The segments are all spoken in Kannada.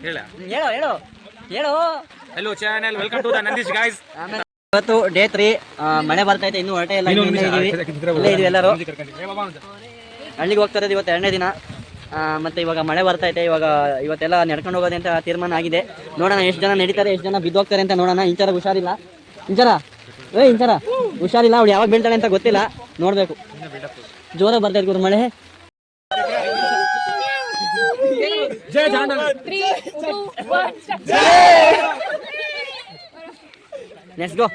ಹೇಳು ಹೇಳು ಹೇಳು. Hello channel, welcome to the Nandish guys. ಇವತ್ತು ಡೇ 3, ಮಳೆ ಬರ್ತಾ ಇದೆ, ಇನ್ನೂ ಹೊರಟೆ ಇಲ್ಲ, ಇಲ್ಲೇ ಇದೀವಿ ಎಲ್ಲರೂ. ಹಳ್ಳಿಗೆ ಹೋಗ್ತಾ ಇರೋದು ಇವತ್ತು 2ನೇ ದಿನ. ಮತ್ತೆ ಇವಾಗ ಮಳೆ ಬರ್ತಾ ಇದೆ. ಇವತ್ತೆಲ್ಲ ನಡ್ಕೊಂಡು ಹೋಗೋದೆ ಅಂತ ತೀರ್ಮಾನ ಆಗಿದೆ. ನೋಡೋಣ ಎಷ್ಟು ಜನ ನಡೀತಾರೆ, ಎಷ್ಟು ಜನ ಬಿದ್ದು ಹೋಗ್ತಾರೆ ಅಂತ ನೋಡೋಣ. ಇಂಚರ ಹುಷಾರಿಲ್ಲ, ಇಂಚರ ಹುಷಾರಿಲ್ಲ, ಅವ್ಳು ಯಾವಾಗ ಬೀಳ್ತಾಳೆ ಅಂತ ಗೊತ್ತಿಲ್ಲ, ನೋಡ್ಬೇಕು. ಜೋರ ಬರ್ತಾ ಇದ್ ಮಳೆ. Let's go.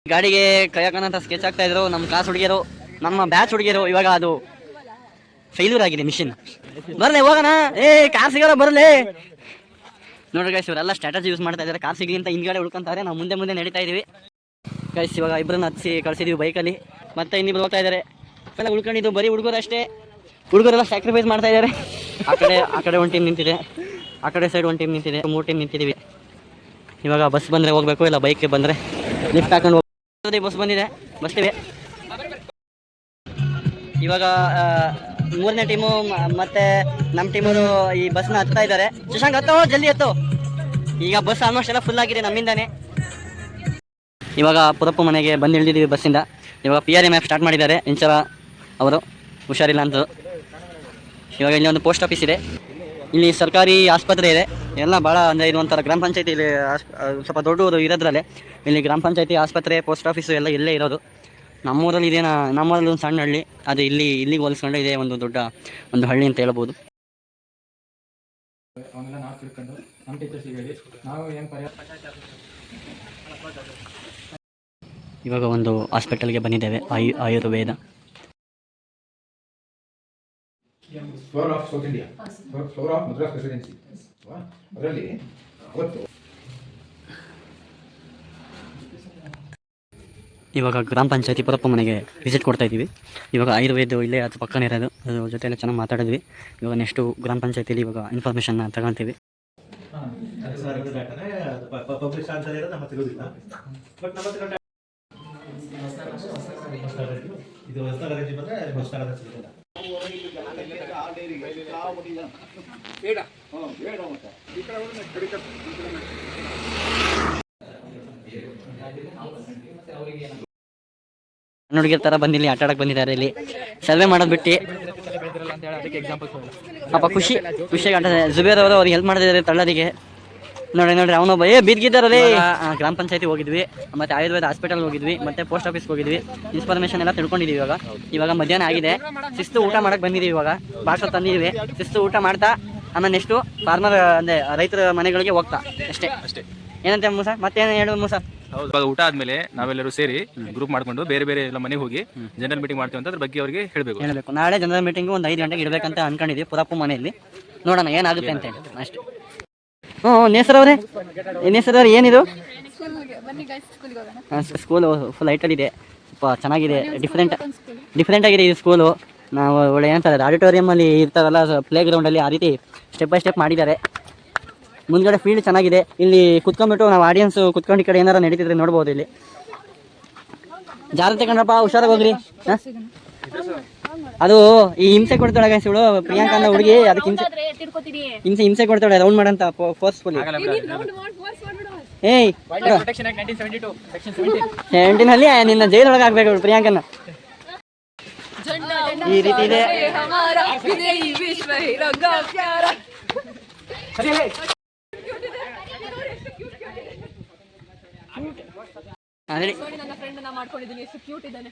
ಗಾಡಿಗೆ ಕೈ ಹಾಕೋಣ ಸ್ಕೆಚ್ ಆಗ್ತಾ ಇದ್ರು ನಮ್ಮ ಕ್ಲಾಸ್ ಹುಡುಗಿಯರು, ನಮ್ಮ ಬ್ಯಾಚ್ ಹುಡುಗಿಯರು. ಇವಾಗ ಅದು ಫೇಲ್ಯೂರ್ ಆಗಿದೆ ಮಿಷಿನ್. ಬರಲೇ ಹೋಗೋಣ, ಕಾರ್ ಸಿಗೋಲ್ಲ ಬರಲೇ. ನೋಡ್ರಿ ಗೈಸ್, ಇವರೆಲ್ಲ ಸ್ಟ್ರಾಟಜಿ ಯೂಸ್ ಮಾಡ್ತಾ ಇದ್ದಾರೆ. ಕಾರ್ ಸಿಗಲಿ ಅಂತ ಹಿಂದ್ಗಡೆ ಉಳ್ಕೊಂತಾರೆ, ನಾವು ಮುಂದೆ ನಡೀತಾ ಇದೀವಿ ಗೈಸ್. ಇವಾಗ ಇಬ್ಬರನ್ನ ಹತ್ತಿಸಿ ಕಳ್ಸಿದೀವಿ ಬೈಕಲ್ಲಿ, ಮತ್ತೆ ಇನ್ನಿಬ್ರು ಹೋಗ್ತಾ ಇದ್ದಾರೆ. ಎಲ್ಲ ಉಳ್ಕೊಂಡಿದ್ದು ಬರೀ ಹುಡುಗರು ಅಷ್ಟೇ. ಹುಡುಗರೆಲ್ಲ ಸ್ಯಾಕ್ರಿಫೈಸ್ ಮಾಡ್ತಾ ಇದ್ದಾರೆ. ಆ ಕಡೆ ಒಂದು ಟೀಮ್ ನಿಂತಿದೆ, ಆ ಕಡೆ ಸೈಡ್ ಒಂದು ಟೀಮ್ ನಿಂತಿದೆ, 3 ಟೀಮ್ ನಿಂತಿದ್ದೀವಿ. ಇವಾಗ ಬಸ್ ಬಂದರೆ ಹೋಗ್ಬೇಕು, ಇಲ್ಲ ಬೈಕ್ ಬಂದರೆ ಲಿಫ್ಟ್ ಹಾಕೊಂಡು ಹೋಗ್ತೀವಿ. ಬಸ್ ಬಂದಿದೆ, ಬರ್ತೀವಿ. ಇವಾಗ 3ನೇ ಟೀಮು ಮತ್ತೆ ನಮ್ಮ ಟೀಮವರು ಈ ಬಸ್ನ ಹತ್ತಾ ಇದ್ದಾರೆ. ಶಶಾಂಕ್ ಹತ್ತೋ, ಜಲ್ದಿ ಹತ್ತು. ಈಗ ಬಸ್ ಆಲ್ಮೋಸ್ಟ್ ಎಲ್ಲ ಫುಲ್ ಆಗಿದೆ ನಮ್ಮಿಂದಾನೆ. ಇವಾಗ ಪುರಪ್ಪ ಮನೆಗೆ ಬಂದು ಇಳಿದಿದ್ದೀವಿ ಬಸ್ಸಿಂದ. ಇವಾಗ PRM ಆ್ಯಪ್ ಸ್ಟಾರ್ಟ್ ಮಾಡಿದ್ದಾರೆ ಇಂಚರ ಅವರು, ಹುಷಾರಿಲ್ಲ ಅಂತ. ಇವಾಗ ಇಲ್ಲಿ ಒಂದು ಪೋಸ್ಟ್ ಆಫೀಸ್ ಇದೆ, ಇಲ್ಲಿ ಸರ್ಕಾರಿ ಆಸ್ಪತ್ರೆ ಇದೆ. ಎಲ್ಲ ಭಾಳ ಅಂದರೆ ಇದು ಒಂಥರ ಗ್ರಾಮ ಪಂಚಾಯತಿ, ಇಲ್ಲಿ ಸ್ವಲ್ಪ ದೊಡ್ಡದು ಇರೋದ್ರಲ್ಲೇ ಇಲ್ಲಿ ಗ್ರಾಮ ಪಂಚಾಯತಿ, ಆಸ್ಪತ್ರೆ, ಪೋಸ್ಟ್ ಆಫೀಸು ಎಲ್ಲ ಇಲ್ಲೇ ಇರೋದು. ನಮ್ಮೂರಲ್ಲಿ ಇದೇನಾ, ನಮ್ಮೂರಲ್ಲಿ ಒಂದು ಸಣ್ಣ ಹಳ್ಳಿ, ಅದು ಇಲ್ಲಿಗೆ ಹೋಲಿಸ್ಕೊಂಡು ಇದೆ ಒಂದು ದೊಡ್ಡ ಒಂದು ಹಳ್ಳಿ ಅಂತ ಹೇಳ್ಬೋದು. ಇವಾಗ ಒಂದು ಹಾಸ್ಪಿಟಲ್ಗೆ ಬಂದಿದ್ದೇವೆ, Ayurveda. Floor of South India, floor of Madras presidency, ಅದರಲ್ಲಿ ಅವತ್ತು. ಇವಾಗ ಗ್ರಾಮ ಪಂಚಾಯತಿ ಪುರಪ್ಪ ಮನೆಗೆ ವಿಸಿಟ್ ಕೊಡ್ತಾ ಇದ್ದೀವಿ. ಇವಾಗ ಆಯುರ್ವೇದ ಇಲ್ಲೇ ಅದು ಪಕ್ಕನೇ ಇರೋದು, ಅದ್ರ ಜೊತೆ ಎಲ್ಲ ಚೆನ್ನಾಗಿ ಮಾತಾಡಿದ್ವಿ. ಇವಾಗ ನೆಕ್ಸ್ಟು ಗ್ರಾಮ ಪಂಚಾಯತಿಲಿ ಇವಾಗ ಇನ್ಫಾರ್ಮೇಷನ್ನ ತಗೊಳ್ತೀವಿ. ಹುಡುಗಿರ ಥರ ಬಂದಿಲ್ಲಿ ಆಟ ಆಡಕ್ಕೆ ಬಂದಿದ್ದಾರೆ. ಇಲ್ಲಿ ಸರ್ವೆ ಮಾಡೋದು ಬಿಟ್ಟು ಪಾಪ ಖುಷಿಯಾಗಿ ಆಟ. ಜುಬೇರ್ ಅವರು ಅವ್ರಿಗೆ ಹೆಲ್ಪ್ ಮಾಡ್ತಿದ್ದಾರೆ ತಳ್ಳೋದಿಗೆ. ನೋಡ್ರಿ ಅವನೊಬ್ಬ ಬಿದ್ದಿದ್ದಾರಲ್ಲೇ. ಗ್ರಾಮ ಪಂಚಾಯತಿ ಹೋಗಿದ್ವಿ, ಮತ್ತೆ ಆಯುರ್ವೇದ ಹಾಸ್ಪಿಟಲ್ ಹೋಗಿದ್ವಿ, ಮತ್ತೆ ಪೋಸ್ಟ್ ಆಫೀಸ್ಗೆ ಹೋಗಿದ್ವಿ. ಇನ್ಫಾರ್ಮೇಷನ್ ಎಲ್ಲ ತಿಳ್ಕೊಂಡಿದ್ದೀವಿ. ಇವಾಗ ಮಧ್ಯಾಹ್ನ ಆಗಿದೆ, ಶಿಸ್ತು ಊಟ ಮಾಡಕ್ಕೆ ಬಂದಿದ್ದೀವಿ. ಇವಾಗ ಬಾಕ್ಸ್ ತಂದಿದ್ದೀವಿ, ಶಿಸ್ತು ಊಟ ಮಾಡ್ತಾ ಆಮೇಲೆ ನೆಕ್ಸ್ಟು ಫಾರ್ಮರ್ ಅಂದರೆ ರೈತರ ಮನೆಗಳಿಗೆ ಹೋಗ್ತಾ ಅಷ್ಟೇ. ಏನಂತೆ ಮೂಸ, ಮತ್ತೇನು ಹೇಳು ಮೂಸ? ಹೌದು, ಊಟ ಆದ್ಮೇಲೆ ನಾವೆಲ್ಲರೂ ಸೇರಿ ಗ್ರೂಪ್ ಮಾಡ್ಕೊಂಡು ಬೇರೆ ಎಲ್ಲ ಮನೆಗೆ ಹೋಗಿ ಜನರಲ್ ಮೀಟಿಂಗ್ ಮಾಡ್ತೀವಿ ಅಂತ ಅದ್ರ ಬಗ್ಗೆ ಅವರಿಗೆ ಹೇಳಬೇಕು. ನಾಳೆ ಜನರಲ್ ಮೀಟಿಂಗ್ ಒಂದು 5 ಗಂಟೆಗೆ ಇಡಬೇಕಂತ ಅನ್ಕೊಂಡಿದ್ವಿ ಪುರಪ್ಪ ಮನೆಯಲ್ಲಿ. ನೋಡೋಣ ಏನಾಗುತ್ತೆ ಅಂತ ಹೇಳಿ ಅಷ್ಟೇ. ನೇಸರವ್ರೆ, ನೇಸರವ್ರೆ ಏನಿದು? ಸ್ಕೂಲು ಫುಲ್ ಲೈಟಲ್ಲಿದೆ, ಸ್ವಲ್ಪ ಚೆನ್ನಾಗಿದೆ, ಡಿಫ್ರೆಂಟ್ ಆಗಿದೆ ಈ ಸ್ಕೂಲು. ನಾವು ಒಳ್ಳೆ ಏನಂತಾರೆ ಆಡಿಟೋರಿಯಮಲ್ಲಿ ಇರ್ತಾರಲ್ಲ ಪ್ಲೇ ಗ್ರೌಂಡಲ್ಲಿ, ಆ ರೀತಿ ಸ್ಟೆಪ್ ಬೈ ಸ್ಟೆಪ್ ಮಾಡಿದ್ದಾರೆ. ಮುಂದ್ಗಡೆ ಫೀಲ್ಡ್ ಚೆನ್ನಾಗಿದೆ. ಇಲ್ಲಿ ಕುತ್ಕೊಂಡ್ಬಿಟ್ಟು ನಾವು ಆಡಿಯನ್ಸ್ ಕುತ್ಕೊಂಡು ಈ ಕಡೆ ಏನಾರು ನಡೀತಿದ್ರೆ ನೋಡ್ಬೋದು. ಇಲ್ಲಿ ಜಾಗ್ರತೆ ಕಣಪ್ಪ, ಹುಷಾರಾಗಿ ಹೋಗ್ರಿ. ಅದು ಈ ಹಿಂಸೆ ಕೊಡ್ತಾಳೆ ಇವಳು ಪ್ರಿಯಾಂಕಾ ಅನ್ನೋ ಹುಡುಗಿ, ಅದಕ್ಕೆ ಹಿಂಸೆ ಕೊಡ್ತಾಳೆ ರೌಂಡ್ ಮಾಡಂತ ಫೋರ್ಸ್ಫುಲಿ. 17 ನಿನ್ನ ಜೈಲೊಳಗೆ ಹಾಕ್ಬೇಕು ಪ್ರಿಯಾಂಕನ್ನ. ಈ ರೀತಿ ಇದೆ. ನನ್ನ ಫ್ರೆಂಡ್ ಮಾಡ್ಕೊಂಡಿದ್ದೀನಿ, ಎಷ್ಟು ಕ್ಯೂಟ್ ಇದ್ದಾನೆ.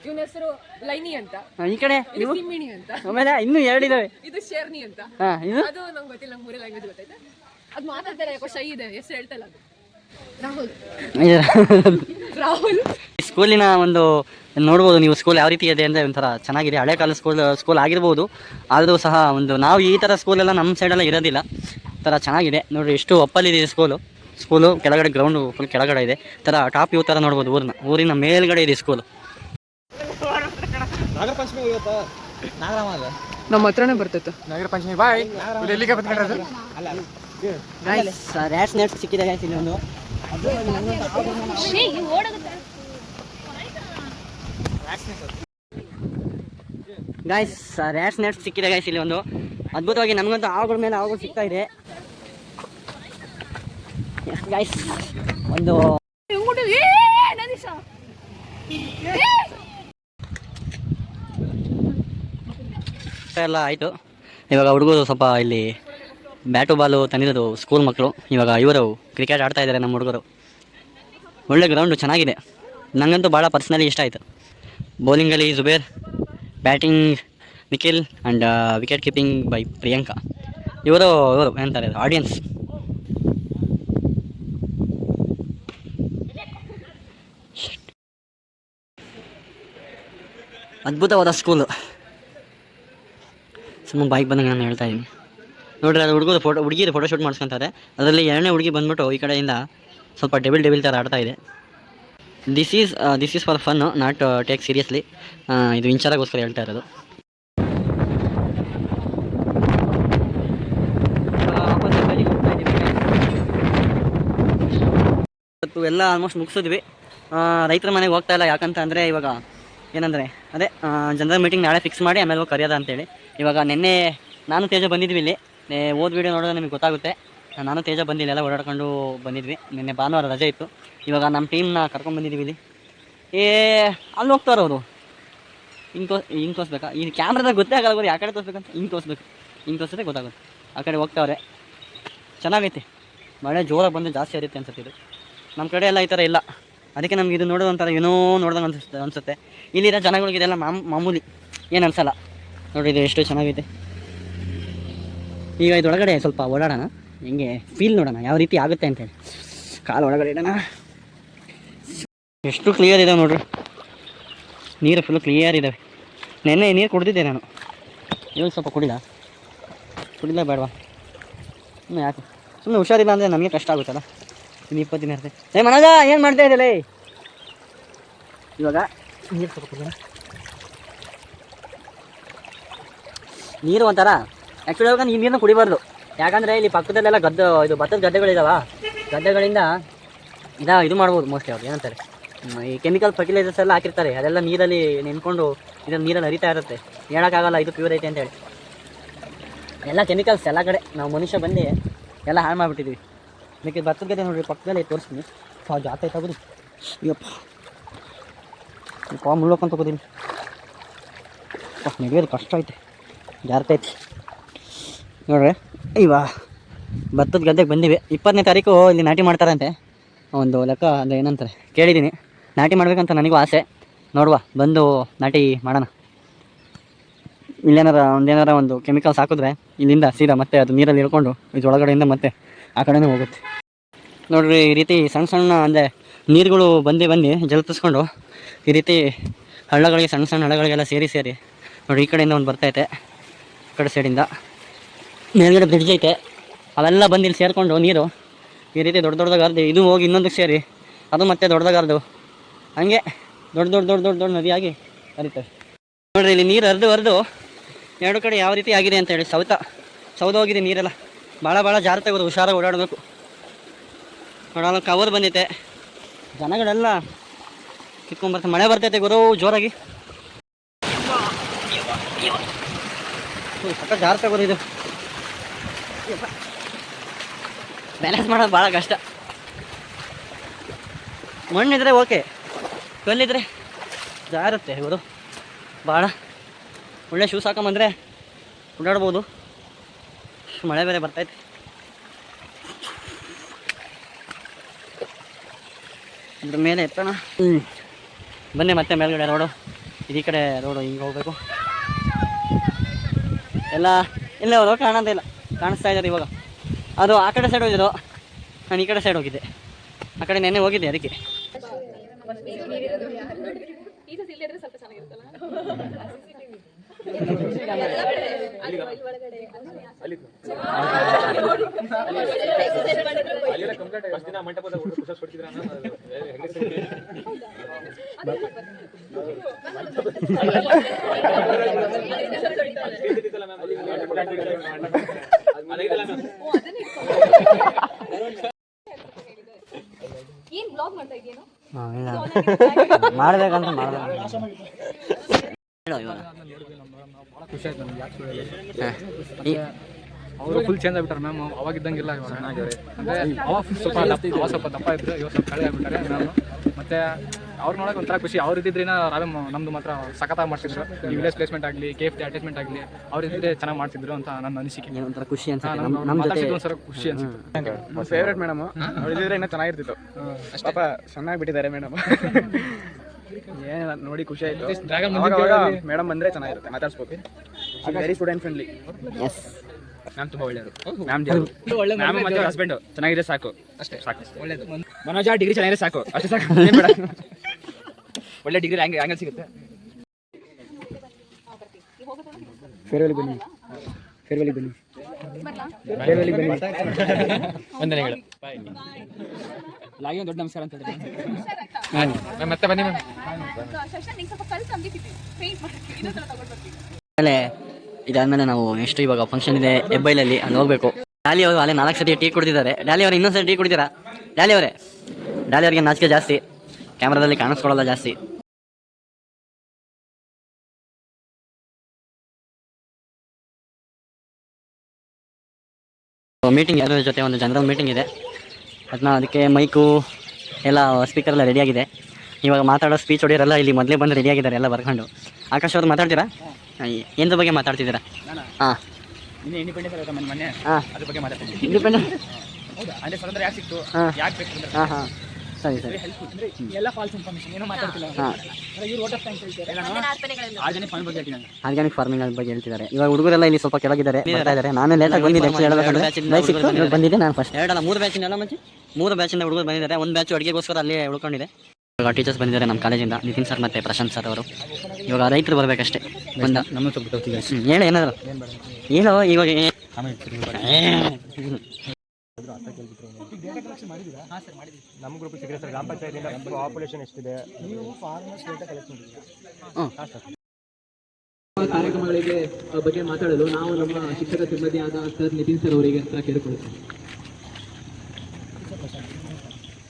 ಇವನ ಹೆಸರು ಲೈನಿ ಅಂತ, ಈ ಕಡೆ ಸಿಮ್ಮಿಣಿ ಅಂತ, ಆಮೇಲೆ ಇನ್ನೂ 2 ಇದಾವೆ. ಇದು ಶೇರ್ನಿ ಅಂತ. ಅದು ನಂಗೆ ಗೊತ್ತಿಲ್ಲ, ನಂಗೆ 3 ಲ್ಯಾಂಗ್ವೇಜ್ ಗೊತ್ತೈತೆ. ಅದು ಮಾತಾಡ್ತಾರೆ, ಯಾಕೋ ಶೈ ಇದೆ, ಹೆಸರು ಹೇಳ್ತಾ ಇಲ್ಲ. ರಾಹುಲ್. ಸ್ಕೂಲಿನ ಒಂದು ನೋಡ್ಬೋದು ನೀವು, ಸ್ಕೂಲ್ ಯಾವ ರೀತಿ ಇದೆ ಅಂದರೆ ಒಂಥರ ಚೆನ್ನಾಗಿದೆ. ಹಳೆ ಕಾಲ ಸ್ಕೂಲ್ ಆಗಿರ್ಬೋದು, ಆದರೂ ಸಹ ನಾವು ಈ ಥರ ಸ್ಕೂಲೆಲ್ಲ ನಮ್ಮ ಸೈಡೆಲ್ಲ ಇರೋದಿಲ್ಲ. ಥರ ಚೆನ್ನಾಗಿದೆ ನೋಡಿರಿ. ಎಷ್ಟು ಒಪ್ಪಲ್ಲಿದೆ ಸ್ಕೂಲು ಕೆಳಗಡೆ, ಗ್ರೌಂಡು ಫುಲ್ ಕೆಳಗಡೆ ಇದೆ. ಥರ ಟಾಪ್ ವ್ಯೂ ಥರ ನೋಡ್ಬೋದು. ಊರಿನ ಮೇಲ್ಗಡೆ ಇದೆ ಸ್ಕೂಲು. ನಮ್ಮ ಹತ್ರನೇ ಬರ್ತೈತೆ ನಾಗರ ಪಂಚಮಿ. ಬಾಯ್, ಎಲ್ಲಿಗೆ ಬಂದ್ಕೊಂಡ್ರೆ ರ್ಯಾಟ್ಸ್ ನೆಟ್ ಸಿಕ್ಕಿದೆ ಇಲ್ಲಿ ಒಂದು. ಗಾಯ್ಸ್ ರ್ಯಾಟ್ಸ್ ನೆಟ್ ಸಿಕ್ಕಿದೆ ಗಾಯ್ಸ್ ಇಲ್ಲಿ ಒಂದು. ಅದ್ಭುತವಾಗಿ ನಮಗಂತೂ ಆವುಗಳ ಮೇಲೆ ಆವುಗಳು ಸಿಗ್ತಾ ಇದೆ. ಗೈಸ್ ಒಂದು ಎಲ್ಲ ಆಯಿತು. ಇವಾಗ ಹುಡುಗರು ಸ್ವಲ್ಪ ಇಲ್ಲಿ ಬ್ಯಾಟು ಬಾಲು ತಂದಿರೋದು ಸ್ಕೂಲ್ ಮಕ್ಕಳು. ಇವಾಗ ಇವರು ಕ್ರಿಕೆಟ್ ಆಡ್ತಾ ಇದ್ದಾರೆ ನಮ್ಮ ಹುಡುಗರು. ಒಳ್ಳೆ ಗ್ರೌಂಡು ಚೆನ್ನಾಗಿದೆ. ನನಗಂತೂ ಭಾಳ ಪರ್ಸ್ನಲಿ ಇಷ್ಟ ಆಯಿತು. ಬೌಲಿಂಗಲ್ಲಿ Zubair, batting Nikhil and wicket keeping by Priyanka. ಇವರು ಏನಂತಾರೆ ಆಡಿಯನ್ಸ್. ಅದ್ಭುತವಾದ ಸ್ಕೂಲು. ಸುಮ್ಮನೆ ಬೈಕ್ ಬಂದಂಗೆ ನಾನು ಹೇಳ್ತಾ ಇದ್ದೀನಿ ನೋಡ್ರಿ. ಅದು ಹುಡುಗಿದು ಫೋಟೋಶೂಟ್ ಮಾಡಿಸ್ಕೊಂತಾರೆ. ಅದರಲ್ಲಿ ಎರಡನೇ ಹುಡುಗಿ ಬಂದ್ಬಿಟ್ಟು ಈ ಕಡೆಯಿಂದ ಸ್ವಲ್ಪ ಡೆಬಿಲ್ ಥರ ಆಡ್ತಾ ಇದೆ. This is for fun, not take seriously. ಇದು ಇನ್ಚಾರಾಗೋಸ್ಕರ ಹೇಳ್ತಾ ಇರೋದು. ಇವತ್ತು ಎಲ್ಲ ಆಲ್ಮೋಸ್ಟ್ ಮುಗಿಸಿದ್ವಿ. ರೈತರ ಮನೆಗೆ ಹೋಗ್ತಾ ಇಲ್ಲ. ಯಾಕಂತ ಅಂದರೆ ಇವಾಗ ಏನಂದರೆ ಅದೇ ಜನರಲ್ ಮೀಟಿಂಗ್ ನಾಳೆ ಫಿಕ್ಸ್ ಮಾಡಿ ಆಮೇಲೆ ಹೋಗಿ ಕರೆಯೋದ ಅಂತೇಳಿ. ಇವಾಗ ನಿನ್ನೆ ನಾನು ತೇಜ ಬಂದಿದ್ವಿ ಇಲ್ಲಿ. ಓದ್ ವೀಡಿಯೋ ನೋಡಿದ್ರೆ ನಿಮಗೆ ಗೊತ್ತಾಗುತ್ತೆ. ನಾನು ತೇಜ ಬಂದಿಲ್ಲ, ಎಲ್ಲ ಓಡಾಡ್ಕೊಂಡು ಬಂದಿದ್ವಿ. ನಿನ್ನೆ ಭಾನುವಾರ ರಜೆ ಇತ್ತು. ಇವಾಗ ನಮ್ಮ ಟೀಮ್ನ ಕರ್ಕೊಂಡ್ಬಂದಿದ್ದೀವಿ ಇಲ್ಲಿ. ಅಲ್ಲಿ ಹೋಗ್ತಾರೆ ಅವರು. ಹಿಂಗೆ ತೋರಿಸ್ಬೇಕಾ? ಈ ಕ್ಯಾಮ್ರಾದಾಗ ಗೊತ್ತೇ ಆಗಲ್ಲ ಬರೀ ಆ ಕಡೆ ತೋರಿಸ್ಬೇಕಂತ. ಹಿಂಗೆ ತೋರಿಸಿದ್ರೆ ಗೊತ್ತಾಗುತ್ತೆ. ಆ ಕಡೆ ಹೋಗ್ತಾವ್ರೆ. ಚೆನ್ನಾಗೈತೆ. ಮಳೆ ಜೋರಾಗಿ ಬಂದು ಜಾಸ್ತಿ ಇರುತ್ತೆ ಅನ್ಸುತ್ತೆ. ಇದು ನಮ್ಮ ಕಡೆ ಎಲ್ಲ ಈ ಥರ ಇಲ್ಲ. ಅದಕ್ಕೆ ನಮ್ಗೆ ಇದು ನೋಡೋದು ಒಂಥರ ಏನೋ ನೋಡ್ದಂಗೆ ಅನಿಸುತ್ತೆ. ಇಲ್ಲಿರೋ ಜನಗಳಿಗೆ ಇದೆಲ್ಲ ಮಾಮೂಲಿ, ಏನು ಅನಿಸಲ್ಲ. ನೋಡಿ ಇದು ಎಷ್ಟು ಚೆನ್ನಾಗೈತೆ. ಈಗ ಇದೊಳಗಡೆ ಸ್ವಲ್ಪ ಓಡಾಡೋಣ, ಹಿಂಗೆ ಫೀಲ್ ನೋಡೋಣ ಯಾವ ರೀತಿ ಆಗುತ್ತೆ ಅಂತೇಳಿ. ಕಾಲು ಒಳಗಡೆ ಇಡೋಣ. ಎಷ್ಟು ಕ್ಲಿಯರ್ ಇದೆ ನೋಡ್ರಿ. ನೀರು ಫುಲ್ಲು ಕ್ಲಿಯರ್ ಇದ್ದಾವೆ. ನೆನ್ನೆ ನೀರು ಕುಡ್ದಿದ್ದೆ ನಾನು. ಇವಾಗ ಸ್ವಲ್ಪ ಕುಡಿಲ್ಲ ಬೇಡವಾ? ಯಾಕೆ ಸುಮ್ಮನೆ ಹುಷಾರಿಲ್ಲ ಅಂದರೆ ನಮಗೆ ಕಷ್ಟ ಆಗುತ್ತಲ್ಲ. ಇನ್ನು 20 ದಿನ ಇರುತ್ತೆ. ಮನೋಜ ಏನು ಮಾಡ್ತಾ ಇದ್ದಲ್ಲ? ಇವಾಗ ನೀರು ಸ್ವಲ್ಪ ಕುಡಿಯೋಣ. ನೀರು ಒಂಥರ ಆ್ಯಕ್ಚುಲಿ ಇವಾಗ ಈ ನೀರನ್ನ ಕುಡಿಬಾರ್ದು. ಯಾಕಂದರೆ ಇಲ್ಲಿ ಪಕ್ಕದಲ್ಲೆಲ್ಲ ಭತ್ತದ ಗದ್ದೆಗಳಿದಾವ. ಗದ್ದೆಗಳಿಂದ ಇದು ಮಾಡ್ಬೋದು ಮೋಸ್ಟ್ಲಿ. ಅವ್ರು ಏನಂತಾರೆ, ಈ ಕೆಮಿಕಲ್ ಫರ್ಟಿಲೈಸರ್ಸ್ ಎಲ್ಲ ಹಾಕಿರ್ತಾರೆ. ಅದೆಲ್ಲ ನೀರಲ್ಲಿ ನೆನ್ಕೊಂಡು ಇದನ್ನು ನೀರಲ್ಲಿ ಹರಿತಾ ಇರುತ್ತೆ. ಹೇಳೋಕ್ಕಾಗಲ್ಲ ಇದು ಪ್ಯೂರ್ ಐತೆ ಅಂತೇಳಿ. ಎಲ್ಲ ಕೆಮಿಕಲ್ಸ್ ಎಲ್ಲ ಕಡೆ. ನಾವು ಮನುಷ್ಯ ಬಂದು ಎಲ್ಲ ಹಾಳು ಮಾಡಿಬಿಟ್ಟಿದ್ವಿ. ಅದಕ್ಕೆ ಭತ್ತದ ಗದ್ದೆ ನೋಡಿರಿ ಪಕ್ಕದಲ್ಲೇ ತೋರಿಸ್ತೀನಿ. ಜಾತ್ರೆ ತಗೋರಿ. ಯಪ್ಪ ಮುಳ್ಳೋಕಂತ ತಗೋದೀನಿ. ನೆಗೆಯೋದು ಕಷ್ಟ ಐತೆ, ಜಾರ್ತೈತಿ ನೋಡ್ರಿ. ಭತ್ತದ ಗದ್ದೆಗೆ ಬಂದಿವಿ. 20ನೇ ತಾರೀಕು ಇಲ್ಲಿ ನಾಟಿ ಮಾಡ್ತಾರಂತೆ. ಒಂದು ಲೆಕ್ಕ ಅಂದರೆ ಏನಂತಾರೆ ಕೇಳಿದ್ದೀನಿ. ನಾಟಿ ಮಾಡ್ಬೇಕಂತ ನನಗೂ ಆಸೆ. ನೋಡುವ, ಬಂದು ನಾಟಿ ಮಾಡೋಣ. ಇಲ್ಲೇನಾರ ಒಂದು ಕೆಮಿಕಲ್ಸ್ ಹಾಕಿದ್ರೆ ಇಲ್ಲಿಂದ ಸೀದಾ ಮತ್ತೆ ಅದು ನೀರಲ್ಲಿ ಇಳ್ಕೊಂಡು ಇದರೊಳಗಡೆಯಿಂದ ಮತ್ತೆ ಆ ಕಡೆನೇ ಹೋಗುತ್ತೆ. ನೋಡಿರಿ ಈ ರೀತಿ ಸಣ್ಣ ಅಂದರೆ ನೀರುಗಳು ಬಂದು ಜಲಪಿಸ್ಕೊಂಡು ಈ ರೀತಿ ಹಳ್ಳಗಳಿಗೆ ಸಣ್ಣ ಹಳ್ಳಗಳಿಗೆಲ್ಲ ಸೇರಿ ನೋಡಿ ಈ ಕಡೆಯಿಂದ ಒಂದು ಬರ್ತೈತೆ. ಈ ಕಡೆ ಸೈಡಿಂದ ಮೇಲ್ಗಡೆ ಬ್ರಿಡ್ಜ್ ಐತೆ. ಅವೆಲ್ಲ ಬಂದು ಇಲ್ಲಿ ಸೇರಿಕೊಂಡು ನೀರು ಈ ರೀತಿ ದೊಡ್ಡದಾಗಿ ಹರಿದು ಇದು ಹೋಗಿ ಇನ್ನೊಂದಕ್ಕೆ ಸೇರಿ ಅದು ಮತ್ತೆ ದೊಡ್ಡದಾಗಿ ಹರಿದು ಹಂಗೆ ದೊಡ್ಡ ನದಿಯಾಗಿ ಹರಿತವೆ. ನೋಡಿರಿ ಇಲ್ಲಿ ನೀರು ಹರಿದು ಎರಡು ಕಡೆ ಯಾವ ರೀತಿ ಆಗಿದೆ ಅಂತೇಳಿ ಸೌದೋಗಿದೆ ನೀರೆಲ್ಲ. ಭಾಳ ಜಾಗ್ರತೆ ಆಗೋದು, ಹುಷಾರಾಗಿ ಓಡಾಡಬೇಕು. ನೋಡೋಣ ಕವರ್ ಬಂದೈತೆ. ಜನಗಳೆಲ್ಲ ಕಿತ್ಕೊಂಡ್ಬರ್ತಾರೆ. ಮಳೆ ಬರ್ತೈತೆ ಗುರು ಜೋರಾಗಿ. ಸಕ್ಕ ಜಾಗ್ರತೆ ಆಗೋದು. ಇದು ಬ್ಯಾಲೆನ್ಸ್ ಮಾಡೋದು ಭಾಳ ಕಷ್ಟ. ಮಣ್ಣಿದ್ರೆ ಓಕೆ, ಕಲ್ಲಿದ್ರೆ ಜಾರುತ್ತೆ ಗುರು. ಭಾಳ ಒಳ್ಳೆ ಶೂಸ್ ಹಾಕೊಂಬಂದರೆ ಓಡಾಡ್ಬೋದು. ಮಳೆ ಬೇರೆ ಬರ್ತೈತೆ. ಇದ್ರ ಮೇಲೆ ಎತ್ತೋಣ. ಬನ್ನಿ ಮತ್ತೆ ಮೇಲ್ಗಡೆ ರೋಡು. ಈ ಕಡೆ ರೋಡು ಹಿಂಗೆ ಹೋಗ್ಬೇಕು. ಎಲ್ಲ ಇಲ್ಲೇ ಹೋದೋ ಕಾಣೋದಿಲ್ಲ. ಕಾಣಿಸ್ತಾ ಇದ್ದಾರೆ ಇವಾಗ. ಅದು ಆ ಕಡೆ ಸೈಡ್ ಹೋಗಿದ್ರು, ನಾನು ಈ ಕಡೆ ಸೈಡ್ ಹೋಗಿದ್ದೆ. ಆ ಕಡೆ ನೆನ್ನೆ ಹೋಗಿದ್ದೆ. ಅದಕ್ಕೆ ಮಾಡ್ಬೇಕಂತ ಅವರು ಫುಲ್ ಚೇಂಜ್ ಆಗ್ಬಿಟ್ಟಾರೆ ಮ್ಯಾಮ್. ಅವಾಗಿದ್ದಂಗಿಲ್ಲ ಇವಾಗ. ಅಂದರೆ ಅವಾಗ ಸ್ವಲ್ಪ ದಪ್ಪ ಇದ್ರು, ಇವಾಗ ಸ್ವಲ್ಪ ಕಳೆ ಆಗ್ಬಿಟ್ಟಾರೆ ಮ್ಯಾಮ್. ಮತ್ತು ಅವ್ರು ನೋಡೋಕೆ ಒಂಥರ ಖುಷಿ. ಅವ್ರು ಇದ್ದಿದ್ರಿನ ರಾವೇ ನಮ್ಮದು ಮಾತ್ರ ಸಖತ್ತಾಗಿ ಮಾಡ್ತಿದ್ರು. ಈ ವಿಲೇಜ್ ಪ್ಲೇಸ್ಮೆಂಟ್ ಆಗಲಿ, KFT ಅಟ್ಯಾಚ್ಮೆಂಟ್ ಆಗಲಿ, ಅವ್ರು ಇದ್ದಿದ್ರೆ ಚೆನ್ನಾಗಿ ಮಾಡ್ತಿದ್ರು ಅಂತ ನನ್ನ ಅನಿಸಿಕೆ. ಒಂಥರ ಖುಷಿ ಅನ್ಸುತ್ತೆ ಮಾತಾಡ್ಸಿದ್ದು ಒಂದ್ಸಲ ಖುಷಿ ಅನ್ಸುತ್ತೆ. ಫೇವ್ರೇಟ್ ಮೇಡಮ್, ಅವ್ರು ಇದ್ದಿದ್ರೆ ಇನ್ನೂ ಚೆನ್ನಾಗಿರ್ತಿತ್ತು. ಪಾಪ ಚೆನ್ನಾಗಿ ಬಿಟ್ಟಿದ್ದಾರೆ ಮೇಡಮ್. ಏನಿಲ್ಲ, ನೋಡಿ ಖುಷಿ ಆಯಿತು. ಮೇಡಮ್ ಬಂದರೆ ಚೆನ್ನಾಗಿರುತ್ತೆ, ಮಾತಾಡ್ಸ್ಬೇಕು. Very student friendly. Yes ma'am ತುಂಬ ಒಳ್ಳೆಯವರು. ಮ್ಯಾಮ್ ಮತ್ತು ಹಸ್ಬೆಂಡು ಚೆನ್ನಾಗಿದೆ ಸಾಕು, ಅಷ್ಟೇ ಸಾಕು. ಒಳ್ಳೇದು. ಮನೋಜ ಡಿಗ್ರಿ ಚೆನ್ನಾಗಿದೆ ಸಾಕು, ಅಷ್ಟೇ ಸಾಕು. ಬೇಡ, ಒಳ್ಳೆ ಡಿಗ್ರಿ ಹ್ಯಾಂಗಲ್ ಸಿಗುತ್ತೆ. ಫೇರ್ವೆಲ್ ಬನ್ನಿ, ಫೇರ್ವೆಲ್ ಬನ್ನಿ, ಫೇರ್ವೆಲ್ ಬನ್ನಿ. ವಂದನೆಗಳು. ಲಾಗಿ ಒಂದು ದೊಡ್ಡ ನಮಸ್ಕಾರ ಅಂತ ಹೇಳಿದ್ರೆ ಮತ್ತೆ ಬನ್ನಿ ಮ್ಯಾಮ್. ಆಮೇಲೆ ಇದಾದ್ಮೇಲೆ ನಾವು ನೆಕ್ಸ್ಟ್ ಇವಾಗ ಫಂಕ್ಷನ್ ಇದೆ ಹೆಬ್ಬೈಲಲ್ಲಿ, ಅಲ್ಲಿ ಹೋಗ್ಬೇಕು. ಡಾಲಿ ಅವರು ಅಲ್ಲೇ 4 ಸತಿ ಟೀ ಕುಡಿದಿದ್ದಾರೆ. ಡಾಲಿ ಅವರು ಇನ್ನೊಂದು ಸತಿ ಟೀ ಕುಡಿತೀರಾ? ಡಾಲಿ ಅವರಿಗೆ ನಾಚಿಕೆ ಜಾಸ್ತಿ, ಕ್ಯಾಮ್ರಾದಲ್ಲಿ ಕಾಣಿಸ್ಕೊಳ್ಳಲ್ಲ ಜಾಸ್ತಿ. ಮೀಟಿಂಗ್ ಯಾರ ಜೊತೆ ಒಂದು ಜನರಲ್ ಮೀಟಿಂಗ್ ಇದೆ. ಅದಕ್ಕೆ ಮೈಕು ಎಲ್ಲ ಸ್ಪೀಕರೆಲ್ಲ ರೆಡಿಯಾಗಿದೆ. ಇವಾಗ ಮಾತಾಡೋ ಸ್ಪೀಚ್ ಹೊಡಿಯೋರೆಲ್ಲ ಇಲ್ಲಿ ಮೊದಲೇ ಬಂದು ರೆಡಿಯಾಗಿದ್ದಾರೆ ಎಲ್ಲ ಬರ್ಕೊಂಡು. ಆಕಾಶ್ ಅವ್ರು ಮಾತಾಡ್ತೀರಾ? ಎಂದ್ರ ಬಗ್ಗೆ ಮಾತಾಡ್ತಿದ್ದೀರಾ? ಹಾಂ, ಇಂಡಿಪೆಂಡೆನ್ಸ್ ಮೊನ್ನೆ ಹಾಂ, ಅದ್ರ ಬಗ್ಗೆ ಮಾತಾಡ್ತೀನಿ. ಇಂಡಿಪೆಂಡೆಂಟ್. ಅಂದರೆ ಸ್ವತಂತ್ರ ಯಾಕೆ ಸಿಕ್ತು, ಹಾಂ ಯಾಕೆ ಬೇಕು ಅಂದರೆ ಹಾಂ ಹಾಂ ಸರಿ ಸರಿ ಎಲ್ಲ ಫಾಲ್ಸ್ ಇನ್ಫಾರ್ಮೇಷನ್ ಏನೋ ಮಾತಾಡ್ತಿಲ್ಲ. ಹಾಂ, ಇವ್ರು ವೋಟ್ ಆಫ್ ಥ್ಯಾಂಕ್ಸ್ ಹೇಳ್ತಾರೆ. ಆರ್ಗಾನಿಕ್ ಫಾರ್ಮ್ ಬಗ್ಗೆ ಹೇಳ್ತೀನಿ. ಆರ್ಗ್ಯಾನಿಕ್ ಫಾರ್ಮಿಂಗ್ ಬಗ್ಗೆ ಹೇಳ್ತಿದ್ದಾರೆ. ಇವಾಗ ಹುಡುಗರೆಲ್ಲ ಇಲ್ಲಿ ಸ್ವಲ್ಪ ಕೆಳಗಿದ್ದಾರೆ, ಬರ್ತಾ ಇದ್ದಾರೆ. ನಾನು ಲೇಟಾಗಿ ಬಂದಿದ್ದೆ ಹೇಳ್ಬೇಕಂದ್ರೆ ಬಂದಿದ್ದೆ ನಾನು ಫಸ್ಟ್. 3 ಬ್ಯಾಚಿಂದ ಎಲ್ಲ ಮುಂಚೆ 3 ಬ್ಯಾಚಿಂದ ಹುಡುಗರು ಬಂದಿದ್ದಾರೆ. ಒಂದು ಬ್ಯಾಚು ಅಡುಗೆಗೋಸ್ಕರ ಅಲ್ಲಿ ಉಳ್ಕೊಂಡಿದೆ. ಇವಾಗ ಟೀಚರ್ಸ್ ಬಂದಿದ್ದಾರೆ ನಮ್ಮ ಕಾಲೇಜಿಂದ, ನಿತಿನ್ ಸರ್ ಮತ್ತು ಪ್ರಶಾಂತ್ ಸರ್ ಅವರು. ಇವಾಗ ರೈತರು ಬರಬೇಕಷ್ಟೇ. ಬಂದ ನಮ್ಮ ಸ್ವಲ್ಪ ಹೇಳಿ ಏನಾದ್ರು ಏನೋ ಇವಾಗ ನಮ್ಮ ಗ್ರೂಪ್ ಸಿಗುತ್ತೆ ಸರ್. ಗ್ರಾಮ ಪಂಚಾಯತಿಯಿಂದ ಪಾಪ್ಯುಲೇಷನ್ ಎಷ್ಟಿದೆ? ನೀವು ಫಾರ್ಮರ್ಸ್ ಡೇಟಾ ಕಲೆಕ್ಟ್ ಮಾಡಿದ್ದೀರಾ? ಹಾಂ ಸರ್. ಕಾರ್ಯಕ್ರಮಗಳಿಗೆ ಬಗ್ಗೆ ಮಾತಾಡಲು ನಾವು ನಮ್ಮ ಶಿಕ್ಷಕ ಸಿಬ್ಬಂದಿಯಾದ ಸರ್ ನಿತಿನ್ ಸರ್ ಅವರಿಗೆ ಅಂತ ಕೇಳಿಕೊಳ್ಳುತ್ತೇವೆ.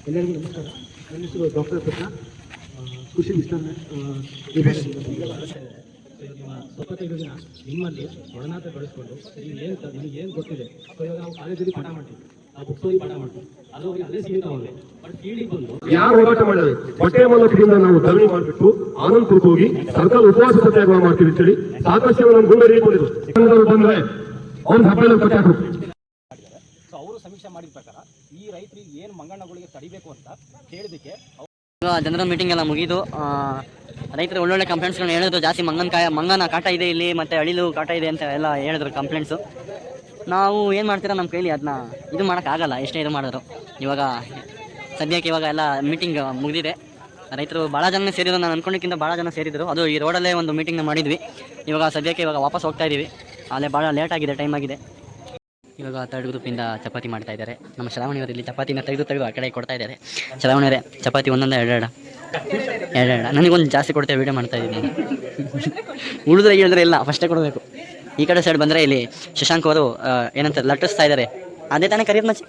ಎಲ್ಲರಿಗೂ ನಮಸ್ಕಾರ. ನನ್ನ ಹೆಸರು ಡಾಕ್ಟರ್ ಕೃಷ್ಣ, ಕೃಷಿ ವಿಸ್ತರಣೆ ಸ್ವತಂತ್ರ ದಿನ ನಿಮ್ಮಲ್ಲಿ ಒಡನಾಟ ಬೆಳೆಸ್ಕೊಂಡು ನಿಮಗೆ ಏನು ಗೊತ್ತಿದೆ. ಸೊ ಇವಾಗ ನಾವು ಕಾಲೇಜಲ್ಲಿ ಪಾಠ ಮಾಡ್ತೀವಿ, ನಾವು ಬುಕ್ಸಲ್ಲಿ ಪಾಠ ಮಾಡ್ತೀವಿ, ಅದು ಅದೇ ಸೀಮಿತವಾಗಿದೆ. ಬಟ್ ಫೀಲ್ಡಿಗೆ ಬಂದು ಯಾರು ಹೋರಾಟ ಮಾಡಿದ್ರೆ ಹೊಟ್ಟೆ ಮೂಲಕದಿಂದ ನಾವು ಧರಣಿ ಮಾಡಿಬಿಟ್ಟು ಆನಂದ್ ಹೋಗಿ ಸರ್ಕಾರ ಉಪವಾಸ ಸತ್ಯಾಗ್ರಹ ಮಾಡ್ತೀವಿ ಅಂತೇಳಿ ಸಾಕಷ್ಟು ನಮ್ಮ ಗುಂಡ ಹಿಡಿದುಕೊಂಡಿದ್ರು. ಬಂದ್ರೆ ಅವ್ರ ಹಬ್ಬ ಕಟ್ಟಾಕು. ಸೊ ಅವರು ಸಮೀಕ್ಷೆ ಮಾಡಿದ ಪ್ರಕಾರ ಈ ರೈತರಿಗೆ ಏನು ಮಂಗಣ್ಣಗಳಿಗೆ ತಡಿಬೇಕು ಅಂತ ಹೇಳಿದಕ್ಕೆ ಜನರಲ್ ಮೀಟಿಂಗ್ ಎಲ್ಲ ಮುಗಿದು ರೈತರು ಒಳ್ಳೊಳ್ಳೆ ಕಂಪ್ಲೇಂಟ್ಸ್ಗಳನ್ನ ಹೇಳಿದ್ರು. ಜಾಸ್ತಿ ಮಂಗನ ಕಾಟ ಇದೆ ಇಲ್ಲಿ, ಮತ್ತು ಅಳಿಲು ಕಾಟ ಇದೆ ಅಂತ ಎಲ್ಲ ಹೇಳಿದ್ರು ಕಂಪ್ಲೇಂಟ್ಸು. ನಾವು ಏನು ಮಾಡ್ತೀರಾ, ನಮ್ಮ ಕೈಲಿ ಅದನ್ನ ಇದು ಮಾಡೋಕ್ಕಾಗಲ್ಲ, ಎಷ್ಟೇ ಇದು ಮಾಡಿದ್ರು. ಇವಾಗ ಸದ್ಯಕ್ಕೆ ಇವಾಗ ಎಲ್ಲ ಮೀಟಿಂಗ್ ಮುಗಿದಿದೆ. ರೈತರು ಭಾಳ ಜನ ಸೇರಿದ್ರು, ನಾನು ಅಂದ್ಕೊಂಡಿಕ್ಕಿಂತ ಭಾಳ ಜನ ಸೇರಿದ್ರು. ಅದು ಈ ರೋಡಲ್ಲೇ ಒಂದು ಮೀಟಿಂಗ್ನ ಮಾಡಿದ್ವಿ. ಇವಾಗ ಸದ್ಯಕ್ಕೆ ಇವಾಗ ವಾಪಸ್ ಹೋಗ್ತಾ ಇದ್ದೀವಿ. ಅಲ್ಲೇ ಭಾಳ ಲೇಟ್ ಆಗಿದೆ, ಟೈಮ್ ಆಗಿದೆ. ಇವಾಗ 3rd ಗ್ರೂಪಿಂದ ಚಪಾತಿ ಮಾಡ್ತಾ ಇದ್ದಾರೆ. ನಮ್ಮ ಶ್ರಾವಣಿಯವರು ಇಲ್ಲಿ ಚಪಾತಿನ ತೆಗೆದು ಆ ಕಡೆ ಕೊಡ್ತಾ ಇದ್ದಾರೆ. ಶ್ರಾವಣಿಯವರೇ, ಚಪಾತಿ ಒಂದೊಂದು ಎರಡು ನನಗೊಂದು ಜಾಸ್ತಿ ಕೊಡ್ತೇವೆ, ವೀಡಿಯೋ ಮಾಡ್ತಾ ಇದ್ದೀನಿ. ಉಳಿದ್ರೆ ಹೇಳಿದ್ರೆ ಇಲ್ಲ, ಫಸ್ಟೇ ಕೊಡಬೇಕು. ಈ ಕಡೆ ಸೈಡ್ ಬಂದರೆ ಇಲ್ಲಿ ಶಶಾಂಕ್ ಅವರು ಏನಂತ ಲಟ್ಟಿಸ್ತಾ ಇದ್ದಾರೆ. ಅದೇ ತಾನೇ ಕರೀದ್ ಮಚ್ಚಿ?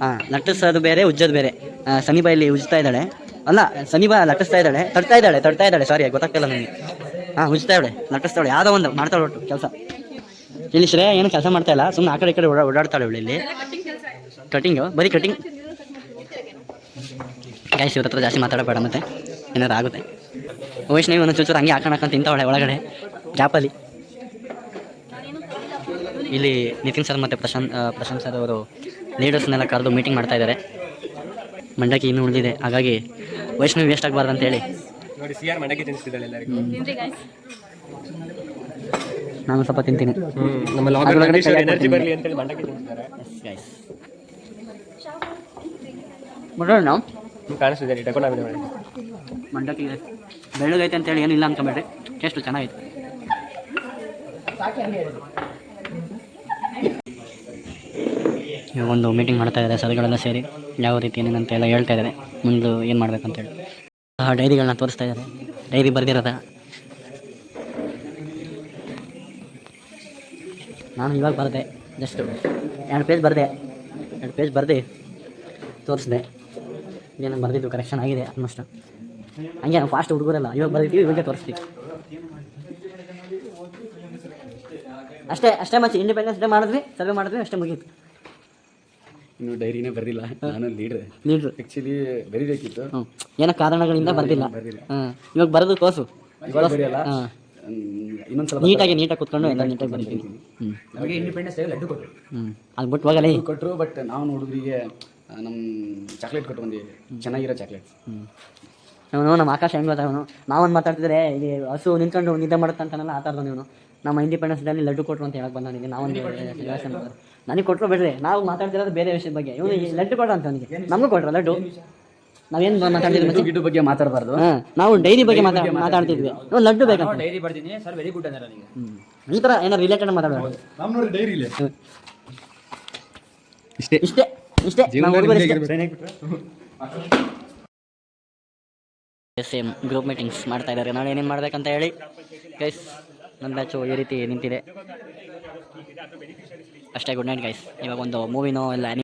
ಹಾಂ, ಲಟ್ಟಿಸೋದು ಬೇರೆ, ಉಜ್ಜೋದು ಬೇರೆ. ಸನಿಬಾ ಇಲ್ಲಿ ಉಜ್ತಾ ಇದ್ದಾಳೆ, ಅಲ್ಲ ಸನಿಬಾ ಲಟ್ಟಿಸ್ತಾ ಇದ್ದಾಳೆ, ತಡ್ತಾ ಇದ್ದಾಳೆ. ಸಾರಿ, ಗೊತ್ತಾಗ್ತಿಲ್ಲ ನನಗೆ. ಹಾಂ, ಉಜ್ತಾ ಇದ್ದಾಳೆ, ಲಟ್ಟಿಸ್ತಾಳೆ, ಯಾವುದೋ ಒಂದು ಮಾಡ್ತಾಳೆ ಒಟ್ಟು ಕೆಲಸ. ಇಲ್ಲಿ ಶ್ರೇಯ ಏನು ಕೆಲಸ ಮಾಡ್ತಾ ಇಲ್ಲ, ಸುಮ್ಮನೆ ಆ ಕಡೆ ಈ ಕಡೆ ಓಡಾಡ್ತಾಳೆ ಇವಳು. ಇಲ್ಲಿ ಕಟಿಂಗು, ಬರೀ ಕಟಿಂಗ್. ಗೈಸ್, ಇವ್ರ ಹತ್ರ ಜಾಸ್ತಿ ಮಾತಾಡಬೇಡ, ಮತ್ತೆ ಏನಾರು ಆಗುತ್ತೆ. ವೈಷ್ಣವಿ ಒಂದೊಂದು ಚೂರು ಹಂಗೆ ಹಾಕೊಂಡು ತಿಂತಾವಳೆ ಒಳಗಡೆ ಗ್ಯಾಪಲ್ಲಿ. ಇಲ್ಲಿ ನಿತಿನ್ ಸರ್ ಮತ್ತು ಪ್ರಶಾಂತ್ ಸರ್ ಅವರು ಲೀಡರ್ಸ್ನೆಲ್ಲ ಕರೆದು ಮೀಟಿಂಗ್ ಮಾಡ್ತಾ ಇದ್ದಾರೆ. ಮಂಡಕ್ಕಿ ಇನ್ನೂ ಉಳಿದಿದೆ, ಹಾಗಾಗಿ ವೈಷ್ಣವಿ ವೇಸ್ಟ್ ಆಗಬಾರ್ದು ಅಂತೇಳಿ ನೋಡಿ CR ಮಂಡಕ್ಕಿ ತಿನ್ನಿಸ್ತಿದ್ದಾಳೆ ಎಲ್ಲರಿಗೂ. ನಾನು ಸ್ವಲ್ಪ ತಿಂತೀನಿ. ಎನರ್ಜಿ ಬರಲಿ ಅಂತೇಳಿ ಮಂಡಕ್ಕಿ ತಿನ್ನಿಸ್ತಾರೆ. ನಾವು ಕಾಣಿಸ್ತಿದ್ದಾರೆ ಡಕೋನಾವಿದೆ ಮಂಡಕ್ಕಿ ಬೆಳ್ಳಗೈತೆ ಅಂತೇಳಿ ಏನಿಲ್ಲ ಅನ್ಕೊಂಬೇಡ್ರಿ, ಟೇಸ್ಟು ಚೆನ್ನಾಗೈತೆ. ಇವಾಗ ಒಂದು ಮೀಟಿಂಗ್ ಮಾಡ್ತಾ ಇದ್ದಾರೆ ಸರ್ಗಳೆಲ್ಲ ಸೇರಿ, ಯಾವ ರೀತಿ ಏನೇನಂತ ಎಲ್ಲ ಹೇಳ್ತಾ ಇದ್ದಾರೆ, ಮುಂದೆ ಏನು ಮಾಡ್ಬೇಕಂತೇಳಿ. ಡೈರಿಗಳನ್ನ ತೋರಿಸ್ತಾ ಇದ್ದಾರೆ, ಡೈರಿ ಬರೆದಿರೋದ. ನಾನು ಇವಾಗ ಬರೆದೆ, ಜಸ್ಟು 2 ಪೇಜ್ ಬರೆದು ತೋರಿಸಿದೆ. ಏನು ಬರೆದಿದ್ದು ಕರೆಕ್ಷನ್ ಆಗಿದೆ ಆಲ್ಮೋಸ್ಟ್. ಹಂಗೆ ನಾವು ಫಾಸ್ಟ್ ಹುಡುಗರಲ್ಲ, ಇವಾಗ ಬರೆದಿದ್ದೀವಿ, ಇವಾಗೆ ತೋರಿಸ್ತೀವಿ. ಅಷ್ಟೇ ಮಚ್ಚ ಇಂಡಿಪೆಂಡೆನ್ಸ್ ಡೇ ಮಾಡಿದ್ವಿ, ಸರ್ವೆ ಮಾಡಿದ್ವಿ, ಅಷ್ಟೇ ಮುಗೀತು. ಇನ್ನು ಡೈರಿನೇ ಬರ್ದಿಲ್ಲ, ನಾನು ಲೀಡ್ರ್ ಆ್ಯಕ್ಚುಲಿ ಬರೀಬೇಕಿತ್ತು, ಏನೋ ಕಾರಣಗಳಿಂದ ಬರ್ದಿಲ್ಲ. ಇವಾಗ ಬರೋದು ತೋರ್ಸು, ಇನ್ನೊಂದ್ಸಲ ನೀಟಾಗಿ ಕುತ್ಕೊಂಡು ಎಲ್ಲ ನೀಟಾಗಿ ಬರ್ತೀನಿ. ನಮಗೆ ಇಂಡಿಪೆಂಡೆನ್ಸ್ ಡೇ ಲಡ್ಡು ಕೊಟ್ಟರು, ಅದು ಬಿಟ್ಟು ಹೋಗಲ್ಲ ಕೊಟ್ಟರು. ಬಟ್ ನಾವು ಹುಡುಗರಿಗೆ ನಮ್ಮ ಚಾಕ್ಲೇಟ್ ಕೊಟ್ಟು ಬಂದಿವಿ, ಚೆನ್ನಾಗಿರೋ ಚಾಕ್ಲೇಟ್ಸ್. ಅವನು ನಮ್ಮ ಆಕಾಶ ಹೆಂಗೆ ಗೊತ್ತಾವನು, ನಾವೊಂದು ಮಾತಾಡ್ತಿದ್ರೆ ಇಲ್ಲಿ ಹಸು ನಿಂತ್ಕೊಂಡು ನಿದ್ದೆ ಮಾಡುತ್ತೆ ಅಂತಾನಲ್ಲ, ಆ ಥರದ್ದು ಇವನು. ನಮ್ಮ ಇಂಡಿಪೆಂಡೆನ್ಸ್ ಡೇಲಿ ಲಡ್ಡು ಕೊಟ್ಟರು ಅಂತ ಹೇಳಕ್ಕೆ ಬಂದವನಿಗೆ ನಾವೊಂದು ಯೋಚನೆ ಮಾಡಿದ್ರೆ ನನಗೆ ಕೊಟ್ಟರು ಬಿಡ್ರಿ, ನಾವು ಮಾತಾಡ್ತಿರೋದು ಬೇರೆ ವಿಷಯದ ಬಗ್ಗೆ. ಇವನು ಲಡ್ಡು ಕೊಟ್ಟ ಅಂತ ಅವನಿಗೆ, ನಮಗೂ ಕೊಟ್ಟರು ಲಡ್ಡು. ನಾವೇನು ಮಾತಾಡ್ತಿದ್ವಿ ಗಿಡ್ಡು ಬಗ್ಗೆ ಮಾತಾಡಬಾರ್ದು, ನಾವು ಡೈರಿ ಬಗ್ಗೆ ಮಾತಾಡ್ತಿದ್ವಿ. ನಾವು ಲಡ್ಡು ಬೇಕಂತ ಡೈರಿ ಬರ್ತೀನಿ ಸರ್, ವೆರಿ ಗುಡ್ ಅಂದ್ರೆ ನನಗೆ ಈ ಥರ ಏನೋ ರಿಲೇಟೆಡ್ ಮಾತಾಡೋದು. ಇಷ್ಟೇ ಸೇಮ್ ಗ್ರೂಪ್ ಮೀಟಿಂಗ್ಸ್ ಮಾಡ್ತಾ ಇದ್ದಾರೆ. ನಾಳೆ ಏನೇನು ಮಾಡ್ಬೇಕಂತ ಹೇಳಿ ಗೈಸ್, ನನ್ನ ಬ್ಯಾಚು ಈ ರೀತಿ ನಿಂತಿದೆ ಅಷ್ಟೇ. Good night guys. ಇವಾಗ ಒಂದು ಮೂವಿನೋ ಇಲ್ಲ